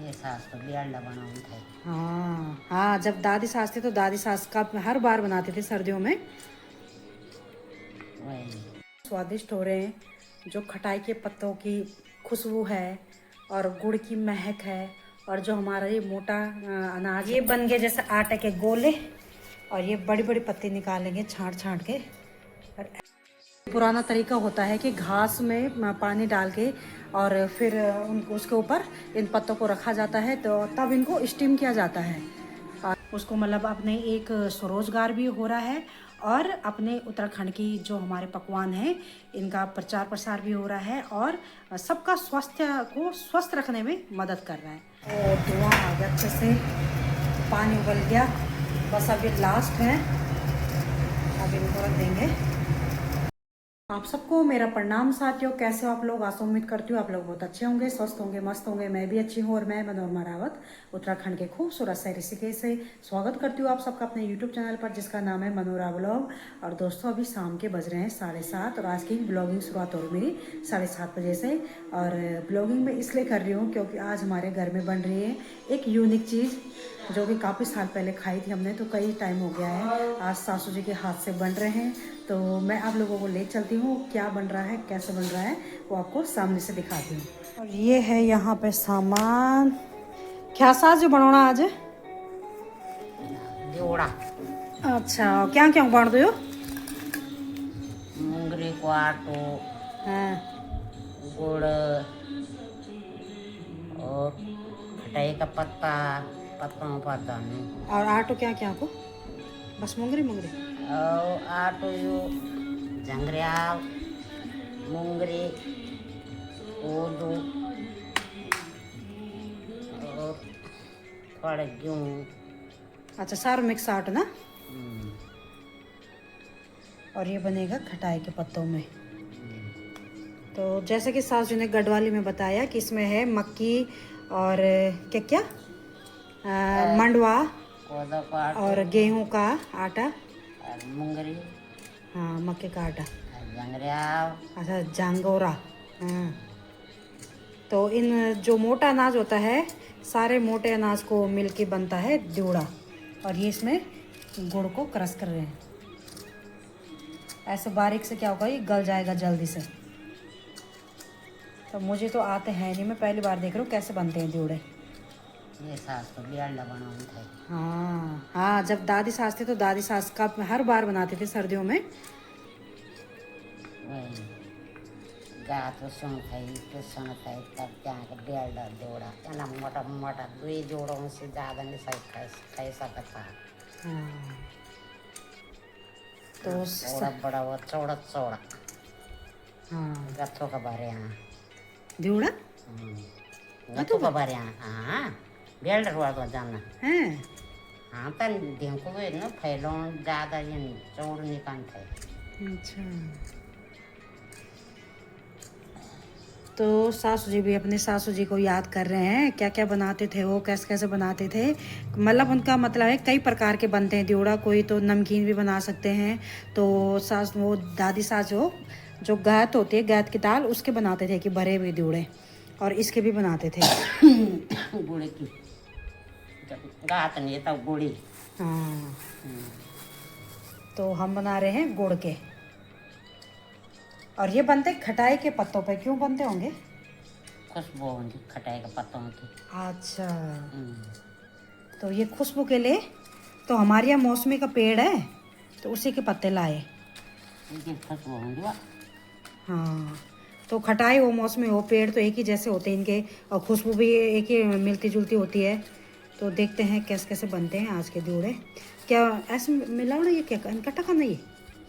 ये सास तो बियाला बनाऊं था। हाँ हाँ, जब दादी सास थी तो दादी सास का हर बार बनाते थे सर्दियों में। वही स्वादिष्ट हो रहे हैं। जो खटाई के पत्तों की खुशबू है और गुड़ की महक है, और जो हमारा ये मोटा अनाज, ये बन गए जैसे आटे के गोले। और ये बड़ी बड़ी पत्ती निकालेंगे छांट छांट के। और पुराना तरीका होता है कि घास में पानी डाल के और फिर उनको उसके ऊपर इन पत्तों को रखा जाता है, तो तब इनको स्टीम किया जाता है। और उसको मतलब अपने एक स्वरोजगार भी हो रहा है, और अपने उत्तराखंड की जो हमारे पकवान हैं इनका प्रचार प्रसार भी हो रहा है, और सबका स्वास्थ्य को स्वस्थ रखने में मदद कर रहा है। और धुआं आ गया अच्छे से, पानी उबल गया, बस अभी लास्ट है, अब इनको रख देंगे। आप सबको मेरा प्रणाम साथियों, कैसे हो आप लोग? आशा उम्मीद करती हूँ आप लोग बहुत अच्छे होंगे, स्वस्थ होंगे, मस्त होंगे। मैं भी अच्छी हूँ, और मैं मनोरमा रावत उत्तराखंड के खूबसूरत शहर ऋषिकेश से स्वागत करती हूँ आप सबका अपने यूट्यूब चैनल पर, जिसका नाम है मनोरा ब्लॉग। और दोस्तों अभी शाम के बज रहे हैं 7:30, और आज की ब्लॉगिंग शुरुआत हो रही मेरी 7:30 बजे से। और ब्लॉगिंग मैं इसलिए कर रही हूँ क्योंकि आज हमारे घर में बन रही है एक यूनिक चीज़, जो कि काफ़ी साल पहले खाई थी हमने, तो कई टाइम हो गया है। आज सासू जी के हाथ से बन रहे हैं, तो मैं आप लोगों को ले चलती हूँ। क्या बन रहा है, कैसे बन रहा है, वो आपको सामने से दिखाती हूँ। और ये है यहाँ पे सामान। क्या साज जो बनाना आज? जोड़ा अच्छा, क्या क्या बांट दो? मूंगरे को आटो, हाँ। गुड़ और खटाई का पत्ता, पत्ता नहीं, और आटो क्या क्या को? बस मुंगरी मुंगरी। और आटो यो जंगरियाल, मूंगरे, कोदो और थोड़ा गेहूँ। अच्छा, सारा मिक्स आट ना। हम्म, और ये बनेगा खटाई के पत्तों में। तो जैसे कि सासू ने गढ़वाली में बताया कि इसमें है मक्की और क्या क्या, मंडवा कोदो का आटो और गेहूं का आटा। और मूंगरी हाँ, मक्के का आटा। और जंगरियाल। अच्छा, जांगोरा। हाँ। तो इन जो मोटा अनाज होता है, सारे मोटे अनाज को मिलके बनता है दिवड़ा। और ये इसमें गुड़ को क्रश कर रहे हैं। ऐसे बारीक से क्या होगा, ये गल जाएगा जल्दी से। तो मुझे तो आते हैं नहीं, मैं पहली बार देख रहा हूँ कैसे बनते हैं दिवड़े। ये सास तो बियाला बनाऊं था। हाँ हाँ, जब दादी सास थी तो दादी सास का हर बार बनाते थे सर्दियों में। वही गा तो सुन खाई तब जाके बियाला जोड़ा ना मोटा मोटा दो जोड़ों से ज़्यादा नहीं खाई सकता। हाँ। तो थोड़ा बड़ा हुआ चौड़ा चौड़ा हाँ, गत्थों का बारे यहाँ दिवड़ा गत्थों का बारे यहाँ हाँ बियाला रुआ तो जानना है। हाँ तन दिन को वे ना फैलों ज़्यादा ये चौड़ निकाल थे। अच्छा, तो सासू जी भी अपने सासू जी को याद कर रहे हैं, क्या क्या बनाते थे वो, कैसे कैसे बनाते थे। मतलब उनका मतलब है कई प्रकार के बनते हैं दिवड़ा, कोई तो नमकीन भी बना सकते हैं। तो सास वो दादी सास जो गैत होती है, गैत की दाल, उसके बनाते थे कि भरे हुए दिवड़े, और इसके भी बनाते थे। गुड़ की गात नहीं तब गुड़ी। हाँ, तो हम बना रहे हैं गुड़ के। और ये बनते खटाई के पत्तों पे, क्यों बनते होंगे? खुशबू होती खटाई का पत्तों की। अच्छा, तो ये खुशबू के लिए, तो हमारे यहाँ मौसमी का पेड़ है, तो उसी के पत्ते लाए। खुशबू होंगी। हाँ, तो खटाई हो, मौसमी हो, पेड़ तो एक ही जैसे होते हैं इनके, और खुशबू भी एक ही मिलती जुलती होती है। तो देखते हैं कैसे कैसे बनते हैं आज के दिवड़े। क्या ऐसे मिलाओ ना, ये क्या इनका टका नहीं,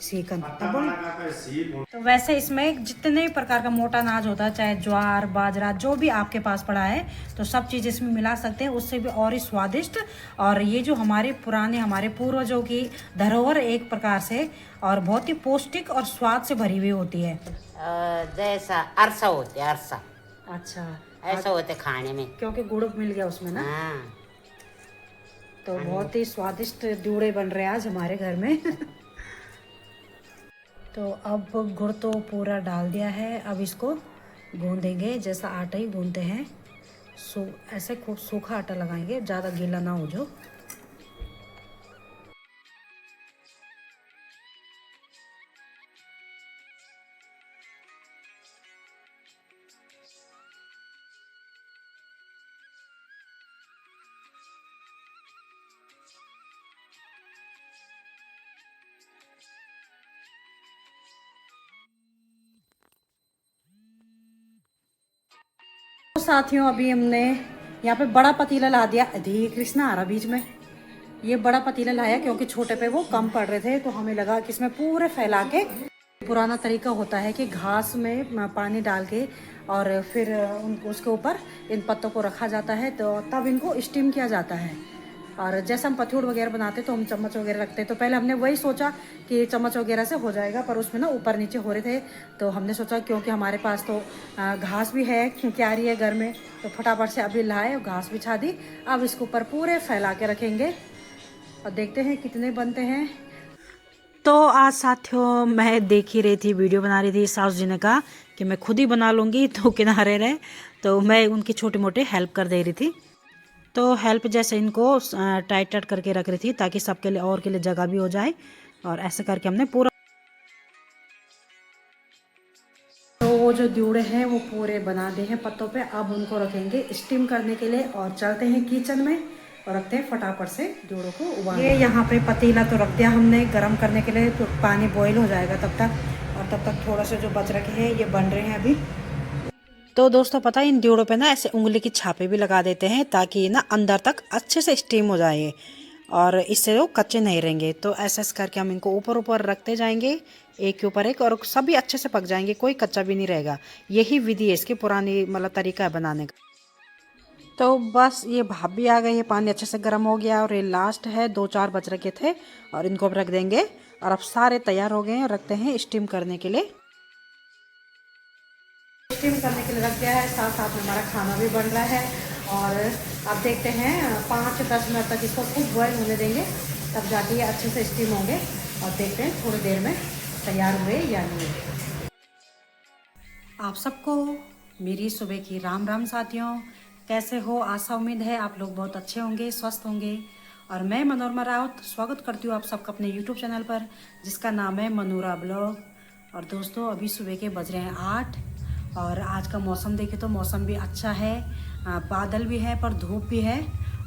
सीकन तब। तो वैसे इसमें जितने भी प्रकार का मोटा अनाज होता है, चाहे ज्वार बाजरा जो भी आपके पास पड़ा है, तो सब चीज़ इसमें मिला सकते हैं, उससे भी और ही स्वादिष्ट। और ये जो हमारे पुराने, हमारे पूर्वजों की धरोहर एक प्रकार से, और बहुत ही पौष्टिक और स्वाद से भरी हुई होती है। जैसा अरसा होते अरसा अच्छा, ऐसा होते खाने में। क्योंकि गुड़ मिल गया उसमें ना। हाँ तो बहुत ही स्वादिष्ट दिवड़े बन रहे हैं आज हमारे घर में। तो अब गुड़ तो पूरा डाल दिया है, अब इसको गूंदेंगे जैसा आटा ही गूंदते हैं। ऐसे खूब सूखा आटा लगाएंगे, ज़्यादा गीला ना हो जो। तो साथियों अभी हमने यहाँ पे बड़ा पतीला ला दिया। अधिक कृष्णा आ रहा बीच में। ये बड़ा पतीला लाया क्योंकि छोटे पे वो कम पड़ रहे थे, तो हमें लगा कि इसमें पूरे फैला के, पुराना तरीका होता है कि घास में पानी डाल के और फिर उनको उसके ऊपर इन पत्तों को रखा जाता है, तो तब इनको स्टीम किया जाता है। और जैसे हम पथूड़ वगैरह बनाते तो हम चम्मच वगैरह रखते, तो पहले हमने वही सोचा कि चम्मच वगैरह से हो जाएगा, पर उसमें ना ऊपर नीचे हो रहे थे। तो हमने सोचा क्योंकि हमारे पास तो घास भी है, क्यारी है घर में, तो फटाफट से अभी लाए और घास बिछा दी। अब इसके ऊपर पूरे फैला के रखेंगे और देखते हैं कितने बनते हैं। तो आज साथियों मैं देख ही रही थी, वीडियो बना रही थी, सासू जी ने कहा कि मैं खुद ही बना लूँगी तो किनारे रहे, तो मैं उनकी छोटी मोटी हेल्प कर दे रही थी। तो हेल्प जैसे इनको टाइट टाइट करके रख रही थी ताकि सबके लिए और के लिए जगह भी हो जाए, और ऐसे करके हमने पूरा। तो वो जो दिवड़े हैं वो पूरे बना दिए हैं पत्तों पे। अब उनको रखेंगे स्टीम करने के लिए और चलते हैं किचन में और रखते हैं फटाफट से दिवड़ों को उबाल। ये यहाँ पे पतीला तो रख दिया हमने गर्म करने के लिए, तो पानी बॉईल हो जाएगा तब तक, और तब तक थोड़ा सा जो बच रखे हैं ये बन रहे हैं अभी। तो दोस्तों पता है इन दिवड़ों पे ना ऐसे उंगली की छापे भी लगा देते हैं ताकि ना अंदर तक अच्छे से स्टीम हो जाए और इससे वो कच्चे नहीं रहेंगे। तो ऐसा करके हम इनको ऊपर ऊपर रखते जाएंगे एक के ऊपर एक, और सभी अच्छे से पक जाएंगे, कोई कच्चा भी नहीं रहेगा। यही विधि है इसकी, पुरानी मतलब तरीका है बनाने का। तो बस ये भाप भी आ गई है, पानी अच्छे से गर्म हो गया और ये लास्ट है, 2-4 बच रखे थे और इनको अब रख देंगे। और अब सारे तैयार हो गए हैं, रखते हैं स्टीम करने के लिए। स्टीम करने के लिए रख दिया है, साथ साथ में हमारा खाना भी बन रहा है। और अब देखते हैं 5-10 मिनट तक इसको खूब बॉयल होने देंगे, तब जाके ये अच्छे से स्टीम होंगे और देखते हैं थोड़ी देर में तैयार हुए या नहीं। आप सबको मेरी सुबह की राम राम साथियों, कैसे हो? आशा उम्मीद है आप लोग बहुत अच्छे होंगे, स्वस्थ होंगे। और मैं मनोरमा राउत स्वागत करती हूँ आप सबका अपने YouTube चैनल पर, जिसका नाम है मनोरा ब्लॉग। और दोस्तों अभी सुबह के बज रहे हैं 8 और आज का मौसम देखे तो मौसम भी अच्छा है, बादल भी है पर धूप भी है।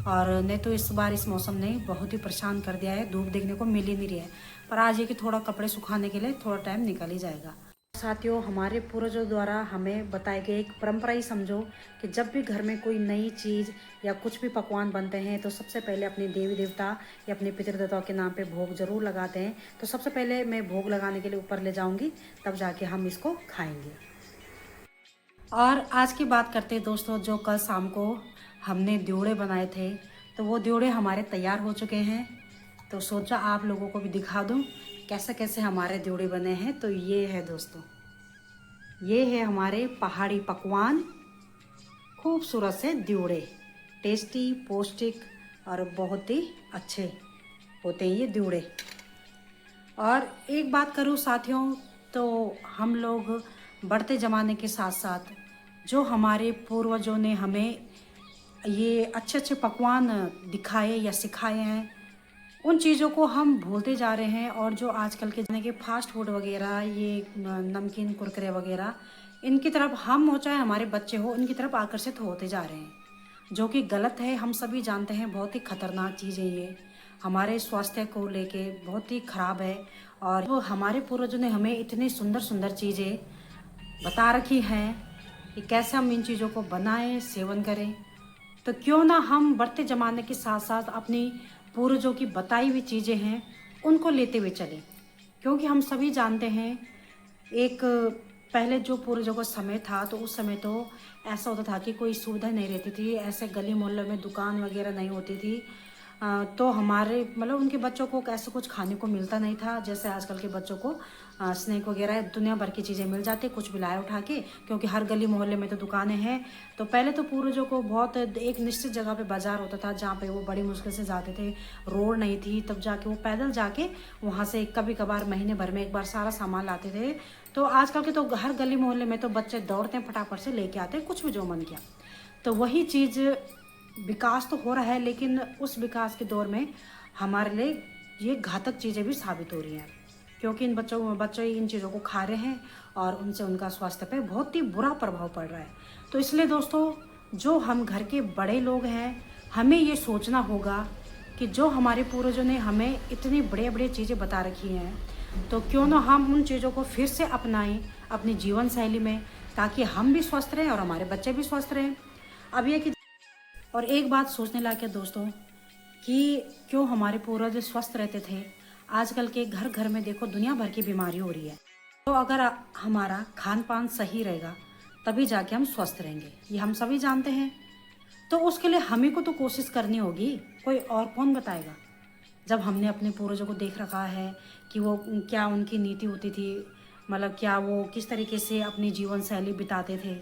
और नहीं तो इस बार इस मौसम ने बहुत ही परेशान कर दिया है, धूप देखने को मिल ही नहीं रही है। पर आज ये कि थोड़ा कपड़े सुखाने के लिए थोड़ा टाइम निकल ही जाएगा। साथियों हमारे पूर्वजों द्वारा हमें बताए गए एक परंपरा ही समझो कि जब भी घर में कोई नई चीज़ या कुछ भी पकवान बनते हैं तो सबसे पहले अपने देवी देवता या अपने पितृदेवताओं के नाम पे भोग जरूर लगाते हैं। तो सबसे पहले मैं भोग लगाने के लिए ऊपर ले जाऊंगी, तब जाके हम इसको खाएंगे। और आज की बात करते हैं दोस्तों, जो कल शाम को हमने दिवड़े बनाए थे तो वो दिवड़े हमारे तैयार हो चुके हैं। तो सोचा आप लोगों को भी दिखा दूं कैसे कैसे हमारे दिवड़े बने हैं। तो ये है दोस्तों, ये है हमारे पहाड़ी पकवान, खूबसूरत से दिवड़े, टेस्टी, पौष्टिक और बहुत ही अच्छे होते हैं ये दिवड़े। और एक बात करूँ साथियों, तो हम लोग बढ़ते ज़माने के साथ साथ जो हमारे पूर्वजों ने हमें ये अच्छे अच्छे पकवान दिखाए या सिखाए हैं, उन चीज़ों को हम भूलते जा रहे हैं। और जो आजकल के जाने के फास्ट फूड वगैरह, ये नमकीन कुरकुरे वगैरह, इनकी तरफ हम हो चाहे हमारे बच्चे हो, इनकी तरफ आकर्षित होते जा रहे हैं, जो कि गलत है। हम सभी जानते हैं बहुत ही खतरनाक चीज़ है ये, हमारे स्वास्थ्य को लेके बहुत ही ख़राब है। और वो हमारे पूर्वजों ने हमें इतनी सुंदर सुंदर चीज़ें बता रखी हैं कि कैसे हम इन चीज़ों को बनाएं, सेवन करें। तो क्यों ना हम बढ़ते ज़माने के साथ साथ अपनी पूर्वजों की बताई हुई चीज़ें हैं उनको लेते हुए चलें। क्योंकि हम सभी जानते हैं एक पहले जो पूर्वजों का समय था, तो उस समय तो ऐसा होता था कि कोई सुविधा नहीं रहती थी, ऐसे गली मोहल्ले में दुकान वगैरह नहीं होती थी। तो हमारे मतलब उनके बच्चों को ऐसा कुछ खाने को मिलता नहीं था जैसे आजकल के बच्चों को स्नैक वगैरह दुनिया भर की चीज़ें मिल जाती, कुछ भी लाए उठा के, क्योंकि हर गली मोहल्ले में तो दुकानें हैं। तो पहले तो पूर्वजों को बहुत एक निश्चित जगह पे बाजार होता था जहाँ पे वो बड़ी मुश्किल से जाते थे, रोड नहीं थी, तब जाके वो पैदल जाके वहाँ से कभी कभार महीने भर में एक बार सारा सामान लाते थे। तो आजकल के तो हर गली मोहल्ले में तो बच्चे दौड़ते हैं, फटाफट से लेके आते हैं कुछ भी जो मन किया। तो वही चीज़ विकास तो हो रहा है, लेकिन उस विकास के दौर में हमारे लिए ये घातक चीज़ें भी साबित हो रही हैं, क्योंकि इन बच्चे इन चीज़ों को खा रहे हैं और उनसे उनका स्वास्थ्य पे बहुत ही बुरा प्रभाव पड़ रहा है। तो इसलिए दोस्तों, जो हम घर के बड़े लोग हैं, हमें ये सोचना होगा कि जो हमारे पूर्वजों ने हमें इतनी बड़े बड़े चीज़ें बता रखी हैं, तो क्यों ना हम उन चीज़ों को फिर से अपनाएं अपनी जीवन शैली में, ताकि हम भी स्वस्थ रहें और हमारे बच्चे भी स्वस्थ रहें। अब ये कि और एक बात सोचने लायक है दोस्तों, कि क्यों हमारे पूर्वज स्वस्थ रहते थे, आजकल के घर घर में देखो दुनिया भर की बीमारी हो रही है। तो अगर हमारा खान पान सही रहेगा तभी जाके हम स्वस्थ रहेंगे, ये हम सभी जानते हैं। तो उसके लिए हमें को तो कोशिश करनी होगी, कोई और कौन बताएगा। जब हमने अपने पूर्वजों को देख रखा है कि वो क्या उनकी नीति होती थी, मतलब क्या वो किस तरीके से अपनी जीवन शैली बिताते थे,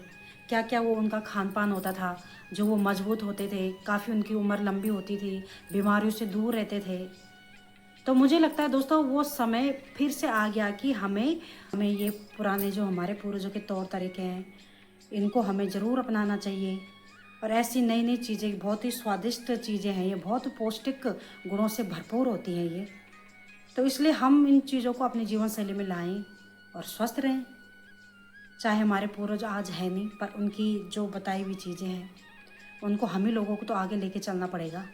क्या क्या वो उनका खान पान होता था, जो वो मजबूत होते थे, काफ़ी उनकी उम्र लंबी होती थी, बीमारियों से दूर रहते थे। तो मुझे लगता है दोस्तों, वो समय फिर से आ गया कि हमें ये पुराने जो हमारे पूर्वजों के तौर तरीके हैं, इनको हमें ज़रूर अपनाना चाहिए। और ऐसी नई नई चीज़ें, बहुत ही स्वादिष्ट चीज़ें हैं ये, बहुत पौष्टिक गुणों से भरपूर होती हैं ये। तो इसलिए हम इन चीज़ों को अपनी जीवन शैली में लाएं और स्वस्थ रहें। चाहे हमारे पूर्वज आज है नहीं, पर उनकी जो बताई हुई चीज़ें हैं उनको हम ही लोगों को तो आगे लेके चलना पड़ेगा।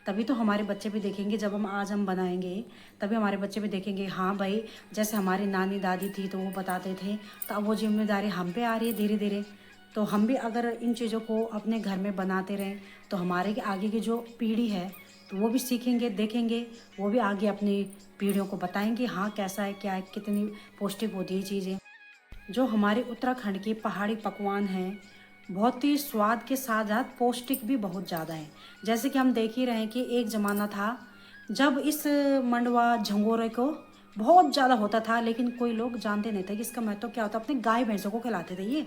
तभी तो हमारे बच्चे भी देखेंगे, जब हम बनाएंगे तभी हमारे बच्चे भी देखेंगे, हाँ भाई जैसे हमारी नानी दादी थी तो वो बताते थे, तो अब वो जिम्मेदारी हम पे आ रही है धीरे धीरे। तो हम भी अगर इन चीज़ों को अपने घर में बनाते रहें तो हमारे आगे की जो पीढ़ी है तो वो भी सीखेंगे, देखेंगे, वो भी आगे अपनी पीढ़ियों को बताएंगे, हाँ कैसा है, क्या है, कितनी पौष्टिक होती है चीज़ें। जो हमारे उत्तराखंड के पहाड़ी पकवान हैं, बहुत ही स्वाद के साथ साथ पौष्टिक भी बहुत ज़्यादा हैं। जैसे कि हम देख ही रहे हैं कि एक ज़माना था जब इस मंडवा झंगोरे को बहुत ज़्यादा होता था, लेकिन कोई लोग जानते नहीं थे कि इसका महत्व क्या होता। अपने गाय भैंसों को खिलाते थे ये,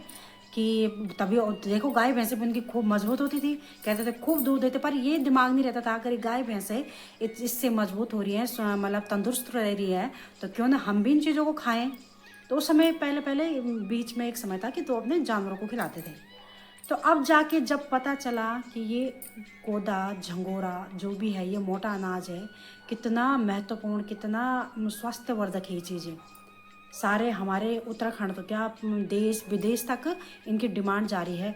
कि तभी देखो गाय भैंसें भी उनकी खूब मजबूत होती थी, कहते थे खूब दूध देते, पर ये दिमाग नहीं रहता था अगर ये गाय भैंसें इससे मजबूत हो रही हैं, मतलब तंदुरुस्त रह रही है, तो क्यों ना हम भी इन चीज़ों को खाएं। तो उस समय पहले पहले बीच में एक समय था कि तो अपने जानवरों को खिलाते थे। तो अब जाके जब पता चला कि ये कोदा झंगोरा जो भी है, ये मोटा अनाज है, कितना महत्वपूर्ण, कितना स्वास्थ्यवर्धक है ये चीज़ें। सारे हमारे उत्तराखंड तो क्या देश विदेश तक इनकी डिमांड जारी है।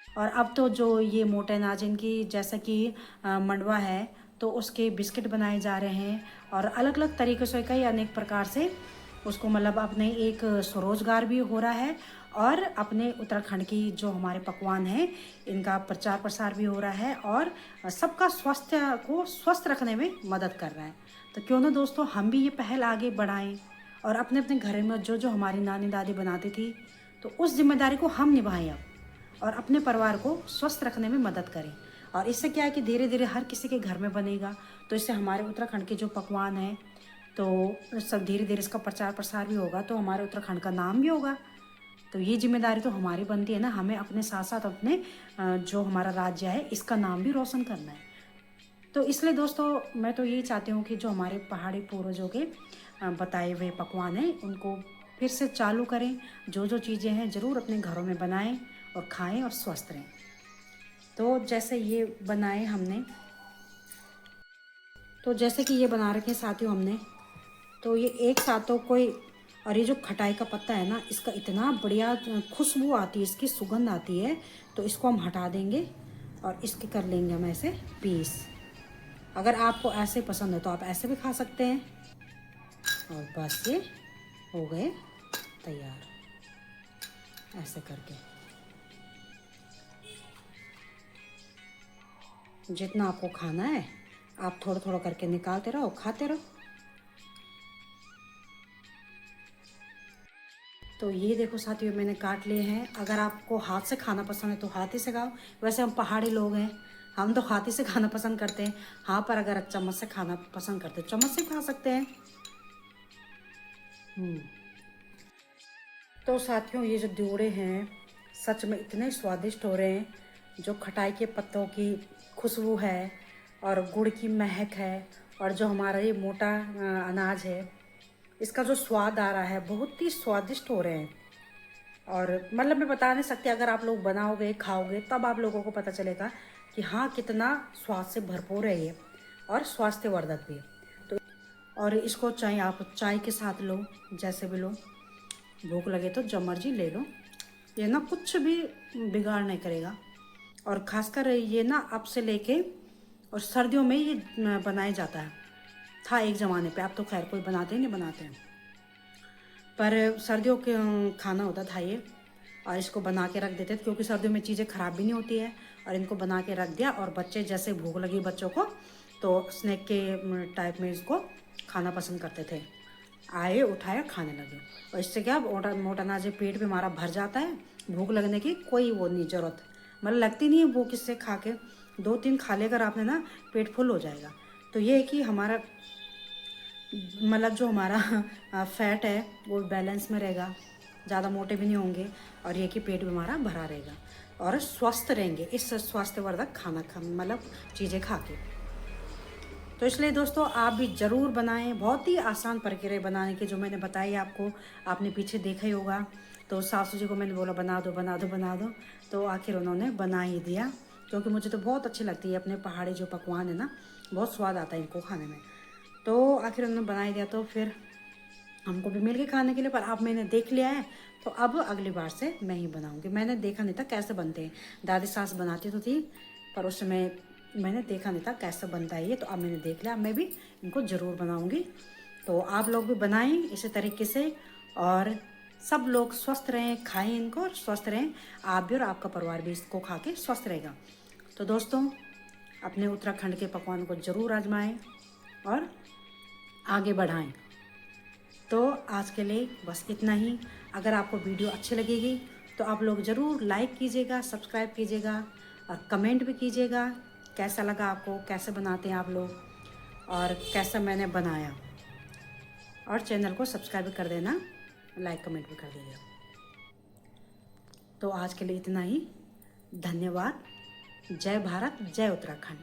और अब तो जो ये मोटे अनाज इनकी, जैसा कि मंडवा है, तो उसके बिस्किट बनाए जा रहे हैं और अलग अलग तरीके से कई अनेक प्रकार से उसको, मतलब अपने एक स्वरोजगार भी हो रहा है और अपने उत्तराखंड की जो हमारे पकवान हैं इनका प्रचार प्रसार भी हो रहा है और सबका स्वास्थ्य को स्वस्थ रखने में मदद कर रहा है। तो क्यों ना दोस्तों हम भी ये पहल आगे बढ़ाएं और अपने अपने घर में जो जो हमारी नानी दादी बनाती थी, तो उस जिम्मेदारी को हम निभाएं अब और अपने परिवार को स्वस्थ रखने में मदद करें। और इससे क्या है कि धीरे धीरे हर किसी के घर में बनेगा, तो इससे हमारे उत्तराखंड के जो पकवान हैं तो सब धीरे धीरे इसका प्रचार प्रसार भी होगा, तो हमारे उत्तराखंड का नाम भी होगा। तो ये जिम्मेदारी तो हमारी बनती है ना, हमें अपने साथ साथ अपने जो हमारा राज्य है इसका नाम भी रोशन करना है। तो इसलिए दोस्तों मैं तो यही चाहती हूँ कि जो हमारे पहाड़ी पूर्वजों के बताए हुए पकवान हैं उनको फिर से चालू करें। जो जो चीज़ें हैं ज़रूर अपने घरों में बनाएं और खाएं और स्वस्थ रहें। तो जैसे ये बनाए हमने, तो जैसे कि ये बना रखे साथियों हमने, तो ये एक साथ तो कोई, और ये जो खटाई का पत्ता है ना, इसका इतना बढ़िया खुशबू आती है, इसकी सुगंध आती है, तो इसको हम हटा देंगे और इसके कर लेंगे हम ऐसे पीस। अगर आपको ऐसे पसंद है तो आप ऐसे भी खा सकते हैं। और बस ये हो गए तैयार ऐसे करके। जितना आपको खाना है आप थोड़ा थोड़ा करके निकालते रहो, खाते रहो। तो ये देखो साथियों मैंने काट लिए हैं। अगर आपको हाथ से खाना पसंद है तो हाथ ही से खाओ। वैसे हम पहाड़ी लोग हैं, हम तो हाथ ही से खाना पसंद करते हैं। हाँ, पर अगर आप चम्मच से खाना पसंद करते हो चम्मच से खा सकते हैं। तो साथियों ये जो ड्योड़े हैं सच में इतने स्वादिष्ट हो रहे हैं। जो खटाई के पत्तों की खुशबू है और गुड़ की महक है और जो हमारा ये मोटा अनाज है, इसका जो स्वाद आ रहा है बहुत ही स्वादिष्ट हो रहे हैं। और मतलब मैं बता नहीं सकती, अगर आप लोग बनाओगे खाओगे तब आप लोगों को पता चलेगा कि हाँ कितना स्वाद से भरपूर है ये और स्वास्थ्यवर्धक भी है। तो और इसको चाहे आप चाय के साथ लो, जैसे भी लो, भूख लगे तो जब मर्जी ले लो। ये ना कुछ भी बिगाड़ नहीं करेगा। और ख़ासकर ये ना अब से लेके और सर्दियों में ये बनाया जाता है, था एक ज़माने पे। अब तो खैर कोई बनाते ही नहीं बनाते हैं, पर सर्दियों के खाना होता था ये। और इसको बना के रख देते थे क्योंकि सर्दियों में चीज़ें ख़राब भी नहीं होती है। और इनको बना के रख दिया और बच्चे जैसे भूख लगी बच्चों को तो स्नैक के टाइप में इसको खाना पसंद करते थे। आए उठाया खाने लगे। और इससे क्या मोटा अनाज पेट भी हमारा भर जाता है, भूख लगने की कोई वो नहीं ज़रूरत, मतलब लगती नहीं है भूख। इससे खा के 2-3 खा लेकर आपने ना पेट फुल हो जाएगा। तो ये है कि हमारा मतलब जो हमारा फैट है वो बैलेंस में रहेगा, ज़्यादा मोटे भी नहीं होंगे और ये कि पेट भी हमारा भरा रहेगा और स्वस्थ रहेंगे इस स्वास्थ्यवर्धक खाना मतलब चीज़ें खा के। तो इसलिए दोस्तों आप भी ज़रूर बनाएं। बहुत ही आसान प्रक्रिया बनाने की जो मैंने बताई आपको, आपने पीछे देखा ही होगा। तो सासू जी को मैंने बोला बना दो बना दो बना दो, तो आखिर उन्होंने बना ही दिया। क्योंकि मुझे तो बहुत अच्छी लगती है अपने पहाड़ी जो पकवान है ना, बहुत स्वाद आता है इनको खाने में। तो आखिर उन्होंने बना ही दिया, तो फिर हमको भी मिल गए खाने के लिए। पर अब मैंने देख लिया है तो अब अगली बार से मैं ही बनाऊंगी। मैंने देखा नहीं था कैसे बनते हैं, दादी सास बनाती तो थी पर उस समय मैंने देखा नहीं था कैसे बनता है ये। तो अब मैंने देख लिया, मैं भी इनको ज़रूर बनाऊंगी। तो आप लोग भी बनाएं इसी तरीके से और सब लोग स्वस्थ रहें, खाएं इनको और स्वस्थ रहें। आप भी और आपका परिवार भी इसको खा के स्वस्थ रहेगा। तो दोस्तों अपने उत्तराखंड के पकवान को ज़रूर आजमाएं और आगे बढ़ाएं। तो आज के लिए बस इतना ही। अगर आपको वीडियो अच्छी लगेगी तो आप लोग ज़रूर लाइक कीजिएगा, सब्सक्राइब कीजिएगा और कमेंट भी कीजिएगा कैसा लगा आपको, कैसे बनाते हैं आप लोग और कैसा मैंने बनाया। और चैनल को सब्सक्राइब कर देना, लाइक कमेंट भी कर दीजिएगा। तो आज के लिए इतना ही। धन्यवाद। जय भारत, जय उत्तराखंड।